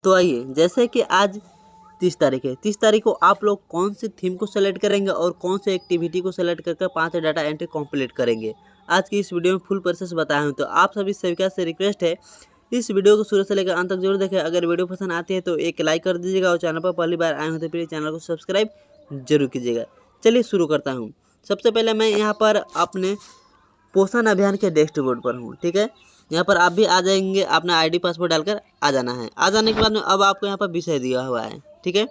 तो आइए, जैसे कि आज 30 तारीख है, 30 तारीख को आप लोग कौन सी थीम को सेलेक्ट करेंगे और कौन से एक्टिविटी को सेलेक्ट करके 5 डाटा एंट्री कंप्लीट करेंगे, आज की इस वीडियो में फुल प्रोसेस बताया हूँ। तो आप सभी सेविका से रिक्वेस्ट है, इस वीडियो को शुरू से लेकर अंत तक जरूर देखें। अगर वीडियो पसंद आती है तो एक लाइक कर दीजिएगा और चैनल पर पहली बार आए हो तो प्लीज़ चैनल को सब्सक्राइब जरूर कीजिएगा। चलिए शुरू करता हूँ। सबसे पहले मैं यहाँ पर अपने पोषण अभियान के डैशबोर्ड पर हूँ, ठीक है। यहाँ पर आप भी आ जाएंगे, अपना आईडी पासवर्ड डालकर आ जाना है। आ जाने के बाद में अब आपको यहाँ पर विषय दिया हुआ है, ठीक है,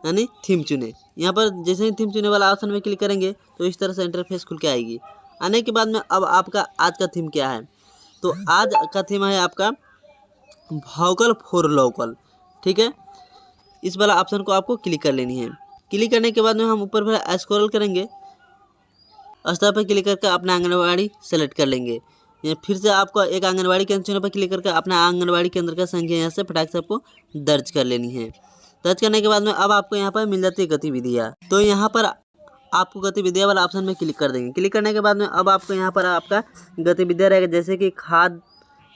यानी थीम चुने। यहाँ पर जैसे ही थीम चुने वाला ऑप्शन में क्लिक करेंगे तो इस तरह से इंटरफेस खुल के आएगी। आने के बाद में अब आपका आज का थीम क्या है, तो आज का थीम है आपका वोकल फॉर लोकल, ठीक है। इस वाला ऑप्शन को आपको क्लिक कर लेनी है। क्लिक करने के बाद में हम ऊपर पर स्क्रॉल करेंगे, स्तर पर क्लिक करके अपना आंगनबाड़ी सेलेक्ट कर लेंगे। या फिर से आपको एक आंगनबाड़ी केंद्र चुने पर क्लिक करके अपना आंगनबाड़ी केंद्र का संख्या यहाँ से फटाक से आपको दर्ज कर लेनी है। दर्ज करने के बाद में अब आपको यहाँ पर मिल जाती है गतिविधियाँ। तो यहाँ पर आपको गतिविधियाँ वाला ऑप्शन में क्लिक कर देंगे। क्लिक करने के बाद में अब आपको यहाँ पर आपका गतिविधियाँ रहेगा,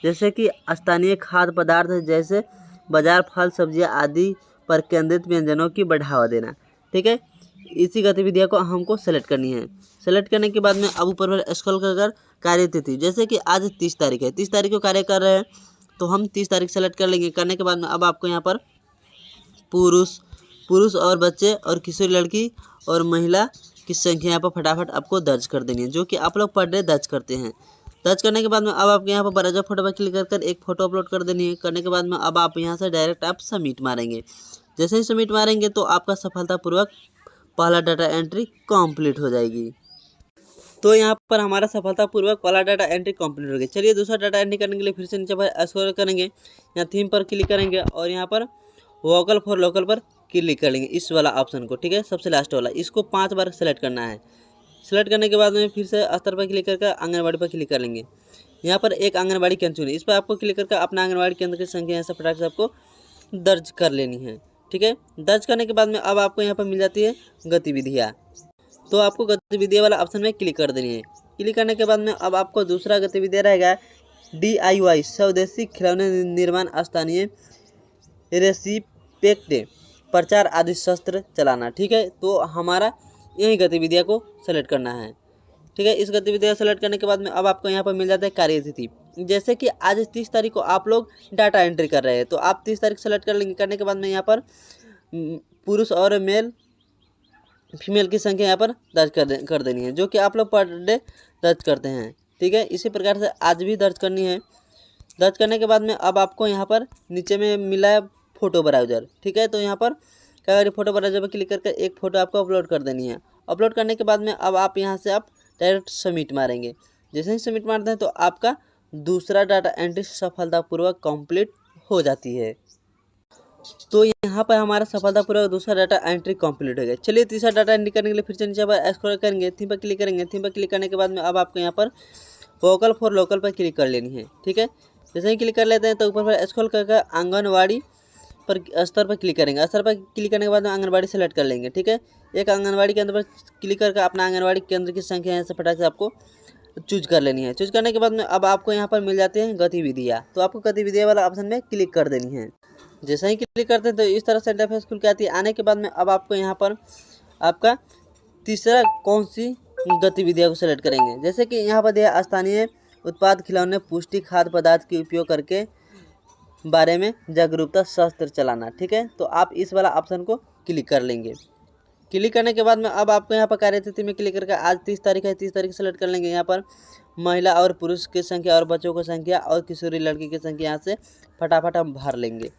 जैसे कि स्थानीय खाद्य पदार्थ जैसे बाजार, फल, सब्जियाँ आदि पर केंद्रित व्यंजनों की बढ़ावा देना, ठीक है। इसी गतिविधियों को हमको सेलेक्ट करनी है। सेलेक्ट करने के बाद में अब ऊपर पर स्क्रॉल कर कार्यतिथि, जैसे कि आज 30 तारीख है, 30 तारीख को कार्य कर रहे हैं तो हम 30 तारीख सेलेक्ट कर लेंगे। करने के बाद में अब आपको यहाँ पर पुरुष और बच्चे और किशोरी लड़की और महिला की संख्या यहाँ पर फटाफट आपको दर्ज कर देनी है, जो कि आप लोग पर डे दर्ज करते हैं। दर्ज करने के बाद में अब आपके यहाँ पर बराबर फोटो पर क्लिक कर एक फ़ोटो अपलोड कर देनी है। करने के बाद में अब आप यहाँ से डायरेक्ट आप सबमिट मारेंगे। जैसे ही सबमिट मारेंगे तो आपका सफलतापूर्वक पहला डाटा एंट्री कंप्लीट हो जाएगी। तो यहाँ पर हमारा सफलतापूर्वक पहला डाटा एंट्री कंप्लीट हो गया। चलिए दूसरा डाटा एंट्री करने के लिए फिर से नीचे पर स्क्रॉल करेंगे, यहाँ थीम पर क्लिक करेंगे और यहाँ पर वोकल फॉर लोकल पर क्लिक कर लेंगे, इस वाला ऑप्शन को, ठीक है, सबसे लास्ट वाला। इसको 5 बार सेलेक्ट करना है। सेलेक्ट करने के बाद में फिर से स्तर पर क्लिक करके आंगनबाड़ी पर क्लिक कर लेंगे। यहाँ पर एक आंगनबाड़ी केंद्र चुनिए, इस पर आपको क्लिक करके अपना आंगनबाड़ी केंद्र की संख्या यहाँ से फटाक से आपको दर्ज कर लेनी है, ठीक है। दर्ज करने के बाद में अब आपको यहाँ पर मिल जाती है गतिविधियाँ। तो आपको गतिविधियाँ वाला ऑप्शन में क्लिक कर देनी है। क्लिक करने के बाद में अब आपको दूसरा गतिविधियाँ रहेगा DIY स्वदेशी खिलौने निर्माण, स्थानीय रेसिपेक्ट, प्रचार आदि शस्त्र चलाना, ठीक है। तो हमारा यही गतिविधियाँ को सेलेक्ट करना है, ठीक है। इस गतिविधियाँ सेलेक्ट करने के बाद में अब आपको यहाँ पर मिल जाता है कार्यतिथि, जैसे कि आज 30 तारीख को आप लोग डाटा एंट्री कर रहे हैं तो आप 30 तारीख सेलेक्ट कर लेंगे। करने के बाद में यहाँ पर पुरुष और फीमेल की संख्या यहाँ पर दर्ज कर देनी है, जो कि आप लोग पर डे दर्ज करते हैं, ठीक है। इसी प्रकार से आज भी दर्ज करनी है। दर्ज करने के बाद में अब आपको यहाँ पर नीचे में मिला है फ़ोटो ब्राउज़र, ठीक है। तो यहाँ पर क्या करिए, फ़ोटो ब्राउज़र पर क्लिक करके एक फ़ोटो आपको अपलोड कर देनी है। अपलोड करने के बाद में अब आप यहाँ से आप डायरेक्ट सबमिट मारेंगे। जैसे ही सबमिट मारते हैं तो आपका दूसरा डाटा एंट्री सफलतापूर्वक कंप्लीट हो जाती है। तो यहाँ पर हमारा सफलतापूर्वक दूसरा डाटा एंट्री कंप्लीट हो गया। चलिए तीसरा डाटा एंट्री करने के लिए फिर से नीचे पर स्क्रॉल करेंगे, थीम पर क्लिक करेंगे। थीम पर क्लिक करने के बाद में अब आपको यहाँ पर वोकल फॉर लोकल पर क्लिक कर लेनी है, ठीक है। जैसे ही क्लिक कर लेते हैं तो ऊपर पर स्क्रॉल करके आंगनबाड़ी पर स्तर पर क्लिक करेंगे। स्तर पर क्लिक करने के बाद में आंगनबाड़ी सेलेक्ट कर लेंगे, ठीक है। एक आंगनबाड़ी केंद्र पर क्लिक करके अपना आंगनबाड़ी केंद्र की संख्या यहाँ से फटाक से आपको चूज कर लेनी है। चूज करने के बाद में अब आपको यहाँ पर मिल जाती हैं गतिविधियाँ। तो आपको गतिविधियाँ वाला ऑप्शन में क्लिक कर देनी है। जैसे ही क्लिक करते हैं तो इस तरह से इंटरफेस खुल के आती है। आने के बाद में अब आपको यहाँ पर आपका तीसरा कौन सी गतिविधियों को सेलेक्ट करेंगे, जैसे कि यहाँ पर दिया स्थानीय उत्पाद खिलौने पुष्टि खाद्य पदार्थ के उपयोग करके बारे में जागरूकता शस्त्र चलाना, ठीक है। तो आप इस वाला ऑप्शन को क्लिक कर लेंगे। क्लिक करने के बाद में अब आपको यहाँ पर कार्यतिथि में क्लिक करके आज 30 तारीख है, 30 तारीख सेलेक्ट कर लेंगे। यहाँ पर महिला और पुरुष की संख्या और बच्चों की संख्या और किशोरी लड़की की संख्या यहाँ से फटाफट हम भर लेंगे,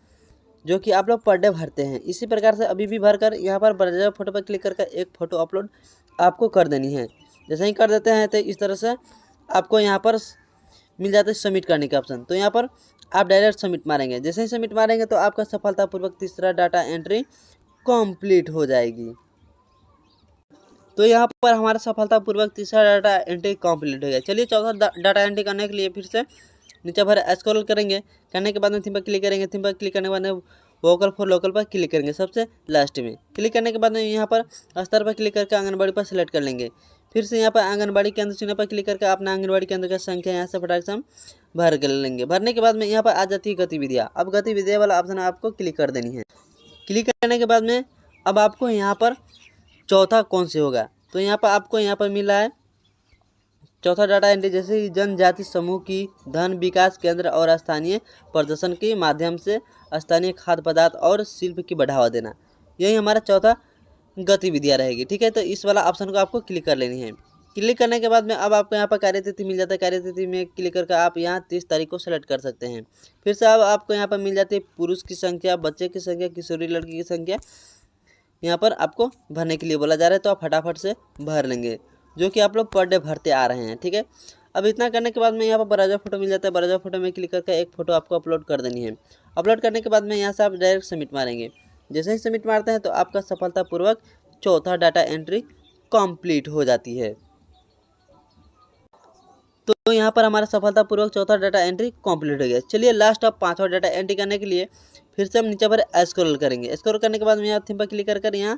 जो कि आप लोग पर डे भरते हैं। इसी प्रकार से अभी भी भरकर यहाँ पर बराबर फोटो पर क्लिक करके एक फ़ोटो अपलोड आपको कर देनी है। जैसे ही कर देते हैं तो इस तरह से आपको यहाँ पर मिल जाता है सबमिट करने का ऑप्शन। तो यहाँ पर आप डायरेक्ट सबमिट मारेंगे। जैसे ही सबमिट मारेंगे तो आपका सफलतापूर्वक तीसरा डाटा एंट्री कंप्लीट हो जाएगी। तो यहाँ पर हमारा सफलतापूर्वक तीसरा डाटा एंट्री कंप्लीट हो गया। चलिए चौथा डाटा एंट्री करने के लिए फिर से नीचे पर स्क्रॉल करेंगे। करने के बाद में थीम पर क्लिक करेंगे। थीम पर क्लिक करने के बाद में वोकल फॉर लोकल पर क्लिक करेंगे सबसे लास्ट में। क्लिक करने के बाद में यहाँ पर स्तर पर क्लिक करके आंगनबाड़ी पर सेलेक्ट कर लेंगे। फिर से यहाँ पर आंगनबाड़ी केंद्र चुने पर क्लिक करके अपना आंगनबाड़ी केंद्र का संख्या यहाँ से फटाक से हम भर कर लेंगे। भरने के बाद में यहाँ पर आ जाती है गतिविधियाँ। अब गतिविधियाँ वाला ऑप्शन आपको क्लिक कर देनी है। क्लिक करने के बाद में अब आपको यहाँ पर चौथा कौन से होगा, तो यहाँ पर आपको यहाँ पर मिला है चौथा डाटा एंट्री, जैसे कि जनजाति समूह की धन विकास केंद्र और स्थानीय प्रदर्शन के माध्यम से स्थानीय खाद्य पदार्थ और शिल्प की बढ़ावा देना। यही हमारा चौथा गतिविधियाँ रहेगी। ठीक है, तो इस वाला ऑप्शन को आपको क्लिक कर लेनी है। क्लिक करने के बाद में अब आपको यहाँ पर कार्यतिथि मिल जाता है। कार्यतिथि में क्लिक करके आप यहाँ 30 तारीख को सेलेक्ट कर सकते हैं। फिर से अब आपको यहाँ पर मिल जाती है पुरुष की संख्या, बच्चे की संख्या, किशोरी लड़की की संख्या यहाँ पर आपको भरने के लिए बोला जा रहा है। तो आप फटाफट से भर लेंगे, जो कि आप लोग पर डे भरते आ रहे हैं। ठीक है, अब इतना करने के बाद में यहाँ पर ब्राउज़र फोटो मिल जाता है। ब्राउज़र फोटो में क्लिक करके एक फ़ोटो आपको अपलोड कर देनी है। अपलोड करने के बाद में यहाँ से आप डायरेक्ट सबमिट मारेंगे। जैसे ही सबमिट मारते हैं तो आपका सफलतापूर्वक चौथा डाटा एंट्री कंप्लीट हो जाती है। तो यहाँ पर हमारा सफलतापूर्वक चौथा डाटा एंट्री कंप्लीट हो गया। चलिए लास्ट अब पांचवा डाटा एंट्री करने के लिए फिर से हम नीचे पर स्क्रॉल करेंगे। स्क्रॉल करने के बाद में यहाँ थीम पर क्लिक कर यहाँ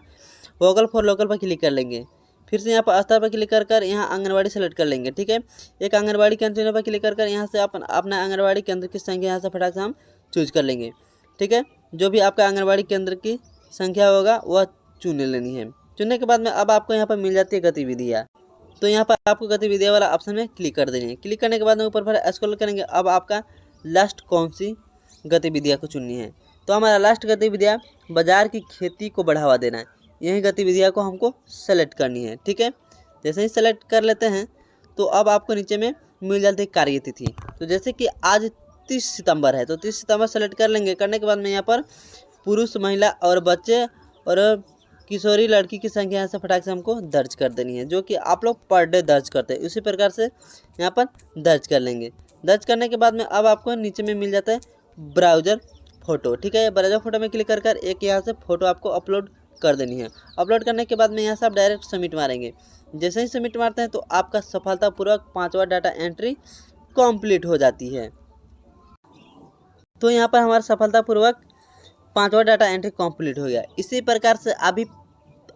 वोकल फॉर लोकल पर क्लिक कर लेंगे। फिर से यहाँ पर स्तर पर क्लिक कर यहाँ आंगनबाड़ी सेलेक्ट कर लेंगे। ठीक है, एक आंगनबाड़ी केंद्र पर क्लिक कर यहाँ से अपना आंगनबाड़ी केंद्र की संख्या यहाँ से फटाक से हम चूज कर लेंगे। ठीक है, जो भी आपका आंगनबाड़ी केंद्र की संख्या होगा वह चुन लेनी है। चुनने के बाद में अब आपको यहाँ पर मिल जाती है गतिविधियाँ। तो यहाँ पर आपको गतिविधियाँ वाला ऑप्शन में क्लिक कर देनी है। क्लिक करने के बाद में ऊपर पर स्क्रॉल करेंगे। अब आपका लास्ट कौन सी गतिविधियाँ को चुननी है, तो हमारा लास्ट गतिविधियाँ बाजार की खेती को बढ़ावा देना है। यही गतिविधियाँ को हमको सेलेक्ट करनी है। ठीक है, जैसे ही सेलेक्ट कर लेते हैं तो अब आपको नीचे में मिल जाती है कार्यतिथि। तो जैसे कि आज 30 सितंबर है तो 30 सितंबर सेलेक्ट कर लेंगे। करने के बाद में यहाँ पर पुरुष, महिला और बच्चे और किशोरी लड़की की संख्या यहाँ से फटाक से हमको दर्ज कर देनी है, जो कि आप लोग पर डे दर्ज करते हैं। उसी प्रकार से यहाँ पर दर्ज कर लेंगे। दर्ज करने के बाद में अब आपको नीचे में मिल जाता है ब्राउज़र फ़ोटो। ठीक है, ब्राउज़र फ़ोटो में क्लिक कर एक यहाँ से फ़ोटो आपको अपलोड कर देनी है। अपलोड करने के बाद में यहाँ से आप डायरेक्ट सबमिट मारेंगे। जैसे ही सबमिट मारते हैं तो आपका सफलतापूर्वक पांचवा डाटा एंट्री कंप्लीट हो जाती है। तो यहाँ पर हमारा सफलतापूर्वक पांचवा डाटा एंट्री कंप्लीट हो गया। इसी प्रकार से अभी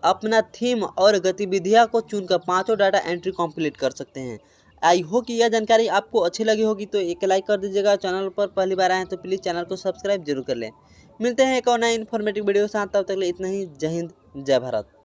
अपना थीम और गतिविधियाँ को चुनकर पांचों डाटा एंट्री कंप्लीट कर सकते हैं। आई होप कि यह जानकारी आपको अच्छी लगी होगी, तो एक लाइक कर दीजिएगा। चैनल पर पहली बार आए हैं तो प्लीज़ चैनल को सब्सक्राइब जरूर कर लें। मिलते हैं एक और नए इन्फॉर्मेटिव वीडियो के साथ, तब तक के लिए इतना ही। जय हिंद, जय भारत।